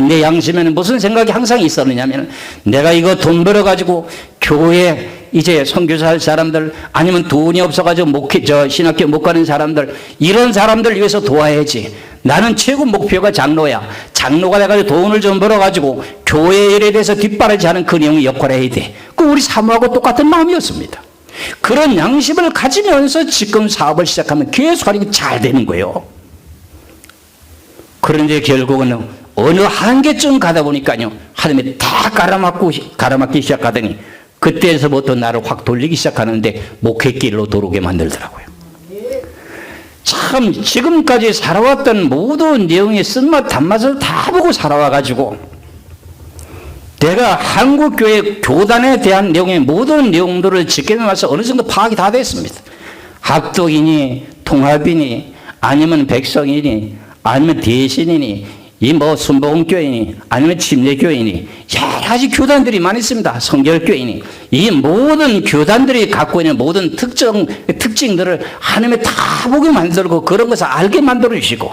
내 양심에는 무슨 생각이 항상 있었느냐면 내가 이거 돈 벌어가지고 교회 이제 선교사 할 사람들 아니면 돈이 없어가지고 신학교 못 가는 사람들 이런 사람들 위해서 도와야지. 나는 최고 목표가 장로야. 장로가 돼가지고 돈을 좀 벌어가지고 교회 일에 대해서 뒷바라지하는 그 내용의 역할을 해야 돼. 그 우리 사모하고 똑같은 마음이었습니다. 그런 양심을 가지면서 지금 사업을 시작하면 계속 하니까 잘 되는 거예요. 그런데 결국은 어느 한계쯤 가다 보니까요 하나님이 다 가라막기 시작하더니 그때에서부터 나를 확 돌리기 시작하는데 목회길로 들어오게 만들더라고요. 참 지금까지 살아왔던 모든 내용의 쓴맛 단맛을 다 보고 살아와가지고 내가 한국교회 교단에 대한 내용의 모든 내용들을 지켜내면서 어느 정도 파악이 다 됐습니다. 합독이니 통합이니 아니면 백성이니 아니면 대신이니 이 뭐 순복음교회니 아니면 침례교회니 여러 가지 교단들이 많이 있습니다. 성결교회니 이 모든 교단들이 갖고 있는 모든 특징들을 하나님이 다 보게 만들고 그런 것을 알게 만들어 주시고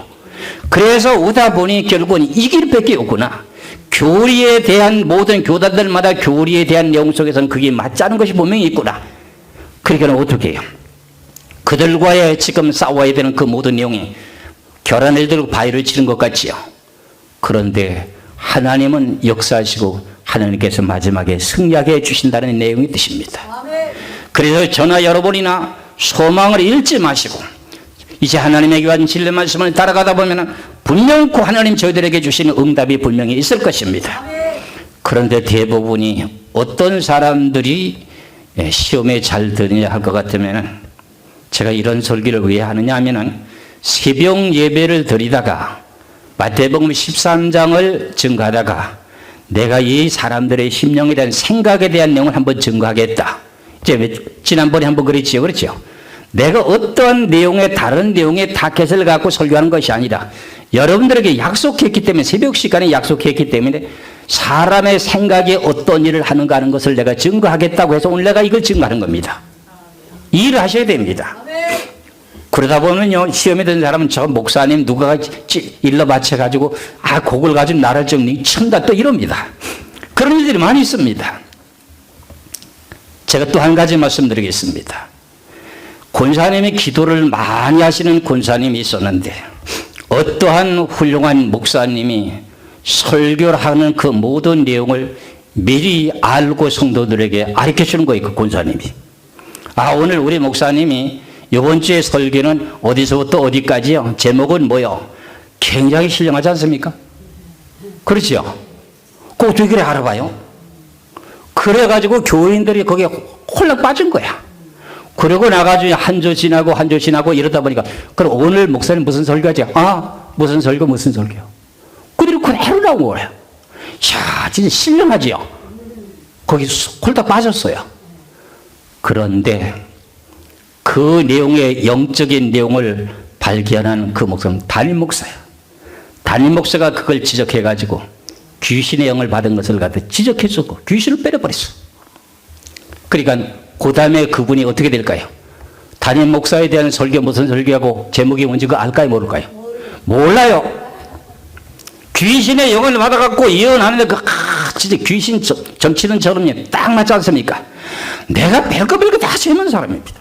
그래서 오다 보니 결국은 이 길밖에 없구나. 교리에 대한 모든 교단들마다 교리에 대한 내용 속에서는 그게 맞지 않은 것이 분명히 있구나. 그러니까 어떻게 해요? 그들과의 지금 싸워야 되는 그 모든 내용이 결혼을 들고 바위를 치는 것 같지요. 그런데 하나님은 역사하시고 하나님께서 마지막에 승리하게 해주신다는 내용이 뜻입니다. 그래서 저나 여러분이나 소망을 잃지 마시고 이제 하나님에게 받은 진리 말씀을 따라가다 보면 분명코 하나님 저희들에게 주시는 응답이 분명히 있을 것입니다. 그런데 대부분이 어떤 사람들이 시험에 잘 드느냐 할 것 같으면 제가 이런 설교를 왜 하느냐 하면 새벽 예배를 드리다가 마태복음 13장을 증거하다가 내가 이 사람들의 심령에 대한 생각에 대한 내용을 한번 증거하겠다. 이제 지난번에 한번 그랬지요. 그렇죠? 내가 어떠한 내용의 다른 내용의 타켓을 갖고 설교하는 것이 아니라 여러분들에게 약속했기 때문에 새벽 시간에 약속했기 때문에 사람의 생각에 어떤 일을 하는가 하는 것을 내가 증거하겠다고 해서 오늘 내가 이걸 증거하는 겁니다. 이 일을 하셔야 됩니다. 그러다 보면요 시험에 든 사람은 저 목사님 누가 일러 바쳐가지고 그걸 가지고 나를 좀 친다 또 이럽니다. 그런 일들이 많이 있습니다. 제가 또 한 가지 말씀드리겠습니다. 권사님이 기도를 많이 하시는 권사님이 있었는데 어떠한 훌륭한 목사님이 설교를 하는 그 모든 내용을 미리 알고 성도들에게 가르쳐주는 거예요. 그 권사님이. 오늘 우리 목사님이 이번 주에 설교는 어디서부터 어디까지요? 제목은 뭐요? 굉장히 신령하지 않습니까? 그렇죠? 꼭 어떻게 그래 알아봐요? 그래가지고 교인들이 거기에 홀랑 빠진 거야. 그러고 나가지고 한 주 지나고 이러다 보니까 그럼 오늘 목사님 무슨 설교하지? 무슨 설교? 그들이 그대로 나온 거예요. 야, 진짜 신령하지요? 거기 홀딱 빠졌어요. 그런데 그 내용의 영적인 내용을 발견한 그 목사는 담임 목사예요. 담임 목사가 그걸 지적해가지고 귀신의 영을 받은 것을 갖다 지적해주고 귀신을 빼려버렸어. 그러니까 그 다음에 그분이 어떻게 될까요? 담임 목사에 대한 설교 무슨 설교하고 제목이 뭔지 그거 알까요? 모를까요? 몰라요. 귀신의 영을 받아갖고 예언하는데 진짜 귀신 정치는 저놈이 딱 맞지 않습니까? 내가 별거 다 세는 사람입니다.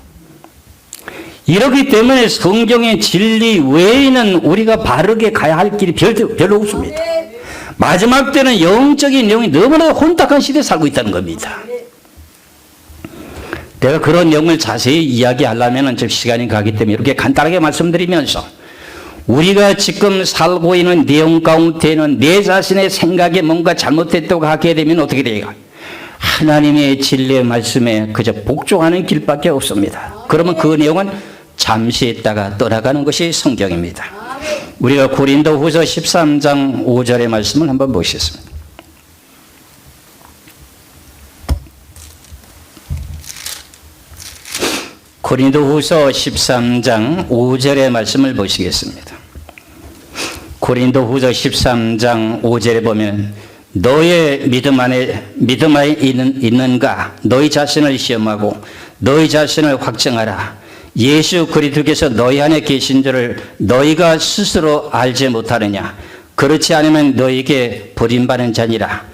이렇기 때문에 성경의 진리 외에는 우리가 바르게 가야 할 길이 별로 없습니다. 마지막 때는 영적인 내용이 너무나 혼탁한 시대에 살고 있다는 겁니다. 내가 그런 내용을 자세히 이야기하려면 좀 시간이 가기 때문에 이렇게 간단하게 말씀드리면서 우리가 지금 살고 있는 내용 가운데는 내 자신의 생각에 뭔가 잘못됐다고 하게 되면 어떻게 돼요? 하나님의 진리의 말씀에 그저 복종하는 길밖에 없습니다. 그러면 그 내용은 잠시 있다가 떠나가는 것이 성경입니다. 우리가 고린도후서 13장 5절의 말씀을 한번 보시겠습니다. 고린도후서 13장 5절의 말씀을 보시겠습니다. 고린도후서 13장 5절에 보면 너의 믿음 안에 있는가 너희 자신을 시험하고 너희 자신을 확증하라. 예수 그리스도께서 너희 안에 계신 줄을 너희가 스스로 알지 못하느냐. 그렇지 않으면 너희에게 버림받은 자니라.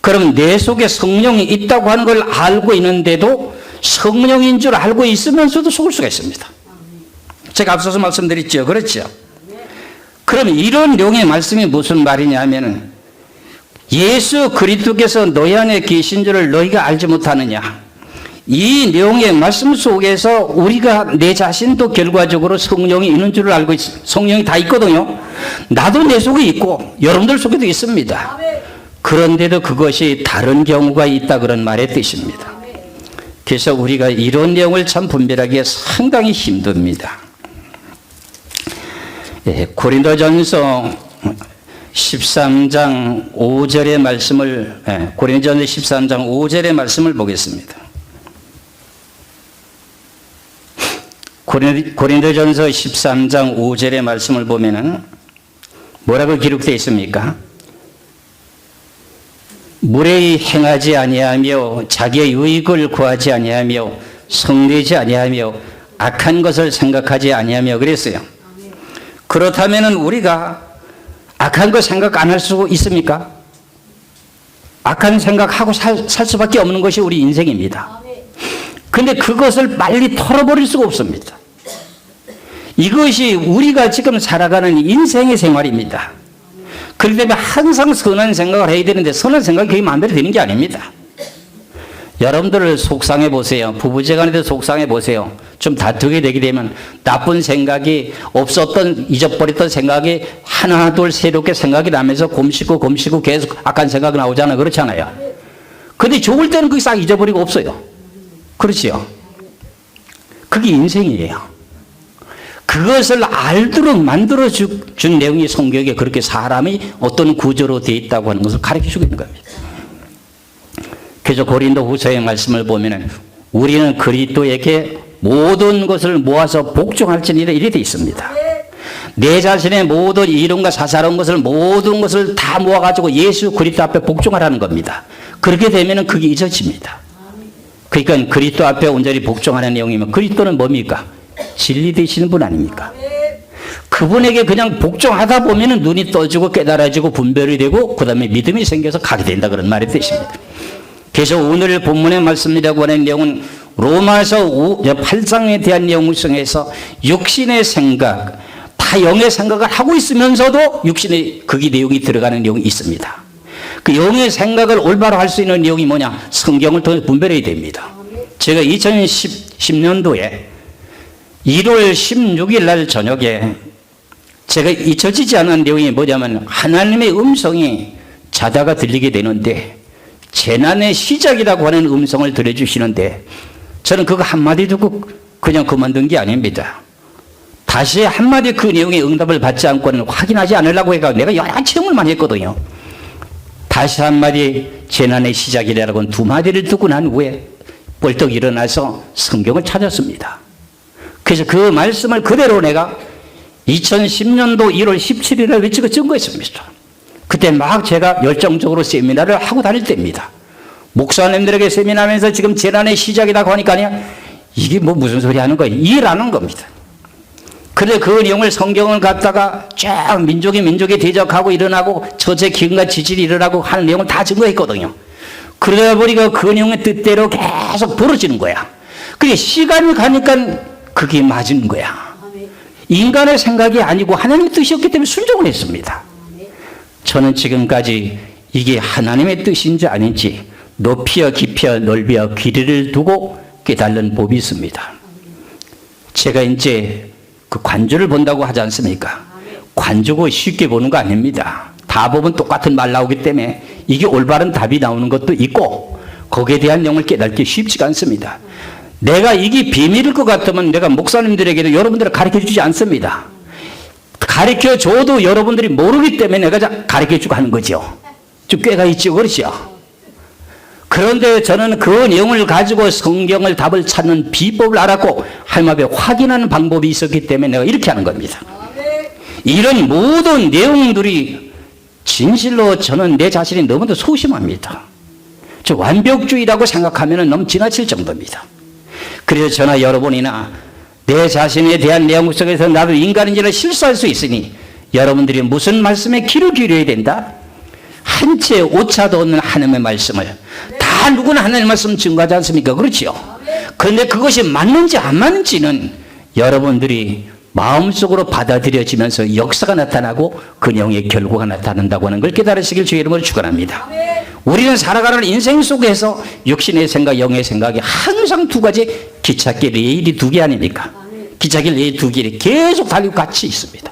그럼 내 속에 성령이 있다고 하는 걸 알고 있는데도 성령인 줄 알고 있으면서도 속을 수가 있습니다. 제가 앞서서 말씀드렸죠. 그렇죠? 그럼 이런 내용의 말씀이 무슨 말이냐 하면은 예수 그리스도께서 너희 안에 계신 줄을 너희가 알지 못하느냐. 이 내용의 말씀 속에서 우리가 내 자신도 결과적으로 성령이 있는 줄을 알고 있습니다. 성령이 다 있거든요. 나도 내 속에 있고 여러분들 속에도 있습니다. 그런데도 그것이 다른 경우가 있다 그런 말의 뜻입니다. 그래서 우리가 이런 내용을 참 분별하기가 상당히 힘듭니다. 고린도전서 13장 5절의 말씀을, 고린도전서 13장 5절의 말씀을 보겠습니다. 고린도전서 13장 5절의 말씀을 보면은 뭐라고 기록되어 있습니까? 무례히 행하지 아니하며 자기의 유익을 구하지 아니하며 성내지 아니하며 악한 것을 생각하지 아니하며 그랬어요. 그렇다면은 우리가 악한 거 생각 안 할 수 있습니까? 악한 생각하고 살 수밖에 없는 것이 우리 인생입니다. 근데 그것을 빨리 털어버릴 수가 없습니다. 이것이 우리가 지금 살아가는 인생의 생활입니다. 그렇기 때문에 항상 선한 생각을 해야 되는데 선한 생각이 그게 마음대로 되는 게 아닙니다. 여러분들 속상해 보세요. 부부지간에도 속상해 보세요. 좀 다투게 되게 되면 나쁜 생각이 없었던 잊어버렸던 생각이 하나 둘 새롭게 생각이 나면서 곰시고 계속 악한 생각이 나오잖아요. 그렇잖아요. 근데 좋을 때는 그게 싹 잊어버리고 없어요. 그렇지요. 그게 인생이에요. 그것을 알도록 만들어준 내용이 성경에 그렇게 사람이 어떤 구조로 되어 있다고 하는 것을 가르쳐주고 있는 겁니다. 그래서 고린도 후서의 말씀을 보면은 우리는 그리스도에게 모든 것을 모아서 복종할지니라 이래 되어 있습니다. 내 자신의 모든 이론과 사사로운 것을 모든 것을 다 모아가지고 예수 그리스도 앞에 복종하라는 겁니다. 그렇게 되면은 그게 잊어집니다. 그러니까 그리스도 앞에 온전히 복종하는 내용이면 그리스도는 뭡니까? 진리 되시는 분 아닙니까? 그분에게 그냥 복종하다 보면은 눈이 떠지고 깨달아지고 분별이 되고 그 다음에 믿음이 생겨서 가게 된다 그런 말이 되십니다. 그래서 오늘 본문의 말씀이라고 하는 내용은 로마서 8장에 대한 내용을 통해서 육신의 생각, 다 영의 생각을 하고 있으면서도 육신의 거기 내용이 들어가는 내용이 있습니다. 그 영의 생각을 올바로 할 수 있는 내용이 뭐냐? 성경을 통해 분별해야 됩니다. 제가 2010년도에 1월 16일 날 저녁에 제가 잊혀지지 않은 내용이 뭐냐면 하나님의 음성이 자다가 들리게 되는데 재난의 시작이라고 하는 음성을 들려주시는데 저는 그거 한마디 듣고 그냥 그만둔 게 아닙니다. 다시 한마디 그 내용의 응답을 받지 않고는 확인하지 않으려고 해가 내가 여러 체험을 많이 했거든요. 다시 한마디 재난의 시작이라고 두 마디를 듣고 난 후에 벌떡 일어나서 성경을 찾았습니다. 그래서 그 말씀을 그대로 내가 2010년도 1월 17일에 외치고 증거했습니다. 그때 막 제가 열정적으로 세미나를 하고 다닐 때입니다. 목사님들에게 세미나하면서 지금 재난의 시작이라고 하니까 이게 뭐 무슨 소리 하는 거예요? 이해라는 겁니다. 그런데 그 내용을 성경을 갖다가 쫙 민족이 대적하고 일어나고 저체 기근과 지질이 일어나고 하는 내용을 다 증거했거든요. 그러다 보니까 그 내용의 뜻대로 계속 벌어지는 거야. 그게 시간이 가니까 그게 맞은 거야. 인간의 생각이 아니고 하나님의 뜻이었기 때문에 순종을 했습니다. 저는 지금까지 이게 하나님의 뜻인지 아닌지 높이와 깊이와 넓이와 길이를 두고 깨달는 법이 있습니다. 제가 이제 그 관주를 본다고 하지 않습니까? 관주고 쉽게 보는 거 아닙니다. 다 보면 똑같은 말 나오기 때문에 이게 올바른 답이 나오는 것도 있고 거기에 대한 내용을 깨닫기 쉽지가 않습니다. 내가 이게 비밀일 것 같으면 내가 목사님들에게도 여러분들을 가르쳐주지 않습니다. 가르쳐줘도 여러분들이 모르기 때문에 내가 가르쳐주고 하는 거죠. 좀 꾀가 있죠. 그렇죠? 그런데 저는 그 내용을 가지고 성경을 답을 찾는 비법을 알았고 하나님 앞에 확인하는 방법이 있었기 때문에 내가 이렇게 하는 겁니다. 이런 모든 내용들이 진실로 저는 내 자신이 너무도 소심합니다. 저 완벽주의라고 생각하면 너무 지나칠 정도입니다. 그래서 저나 여러분이나 내 자신에 대한 내용 속에서 나도 인간인지를 실수할 수 있으니 여러분들이 무슨 말씀에 귀를 기울여야 된다? 한 채 오차도 없는 하나님의 말씀을 다 누구나 하나님의 말씀 증거하지 않습니까? 그렇죠? 그런데 그것이 맞는지 안 맞는지는 여러분들이 마음속으로 받아들여지면서 역사가 나타나고 그 내용의 결과가 나타난다고 하는 걸 깨달으시길 주의 이름으로 축원합니다. 우리는 살아가는 인생 속에서 육신의 생각, 영의 생각이 항상 두 가지 기찻길 레일이 두 개 아닙니까? 기찻길 레일 두 길이 계속 달리고 같이 있습니다.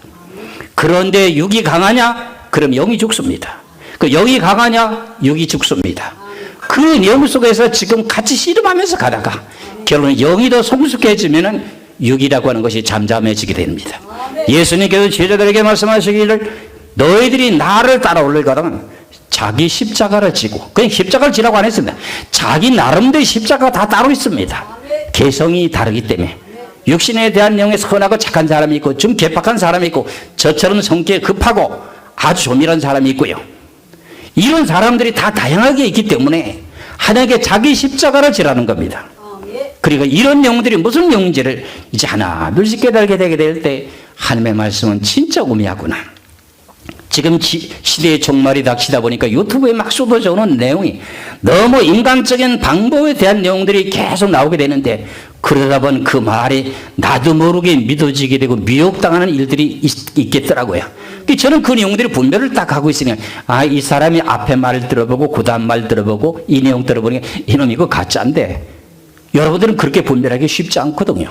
그런데 육이 강하냐? 그럼 영이 죽습니다. 그 영이 강하냐? 육이 죽습니다. 그 내용 속에서 지금 같이 씨름하면서 가다가 결론은 영이 더 성숙해지면은 육이라고 하는 것이 잠잠해지게 됩니다. 예수님께서 제자들에게 말씀하시기를 너희들이 나를 따라오려거든 자기 십자가를 지고, 그냥 십자가를 지라고 안 했습니다. 자기 나름대로 십자가가 다 따로 있습니다. 개성이 다르기 때문에. 육신에 대한 내용에 선하고 착한 사람이 있고, 좀 괴팍한 사람이 있고, 저처럼 성격이 급하고 아주 조밀한 사람이 있고요. 이런 사람들이 다 다양하게 있기 때문에 하나님께 자기 십자가를 지라는 겁니다. 그리고 이런 내용들이 무슨 내용인지를 이제 하나 둘씩 깨달게 되게 될 때 하나님의 말씀은 진짜 우미하구나. 지금 시대의 종말이 닥치다 보니까 유튜브에 막 쏟아져 오는 내용이 너무 인간적인 방법에 대한 내용들이 계속 나오게 되는데, 그러다 보면 그 말이 나도 모르게 믿어지게 되고 미혹당하는 일들이 있겠더라고요. 저는 그 내용들이 분별을 딱 하고 있으니까, 아, 이 사람이 앞에 말을 들어보고 그 다음 말 들어보고 이 내용 들어보니까 이놈 이거 가짜인데, 여러분들은 그렇게 분별하기 쉽지 않거든요.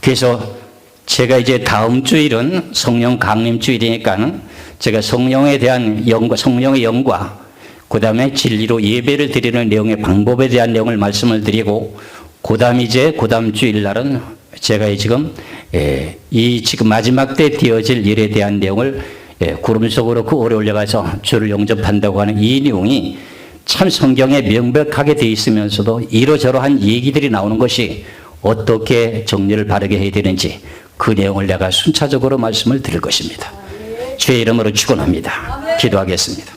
그래서 제가 이제 다음 주일은 성령 강림 주일이니까는 제가 성령에 대한 영과, 성령의 영과 그 다음에 진리로 예배를 드리는 내용의 방법에 대한 내용을 말씀을 드리고, 그 다음 이제 그 다음 주일날은 제가 지금 지금 마지막 때 되어질 일에 대한 내용을 구름 속으로 그 오래 올려가서 주를 영접한다고 하는 이 내용이 참 성경에 명백하게 되어 있으면서도 이러저러한 얘기들이 나오는 것이 어떻게 정리를 바르게 해야 되는지 그 내용을 내가 순차적으로 말씀을 드릴 것입니다. 주의 이름으로 축원합니다. 기도하겠습니다.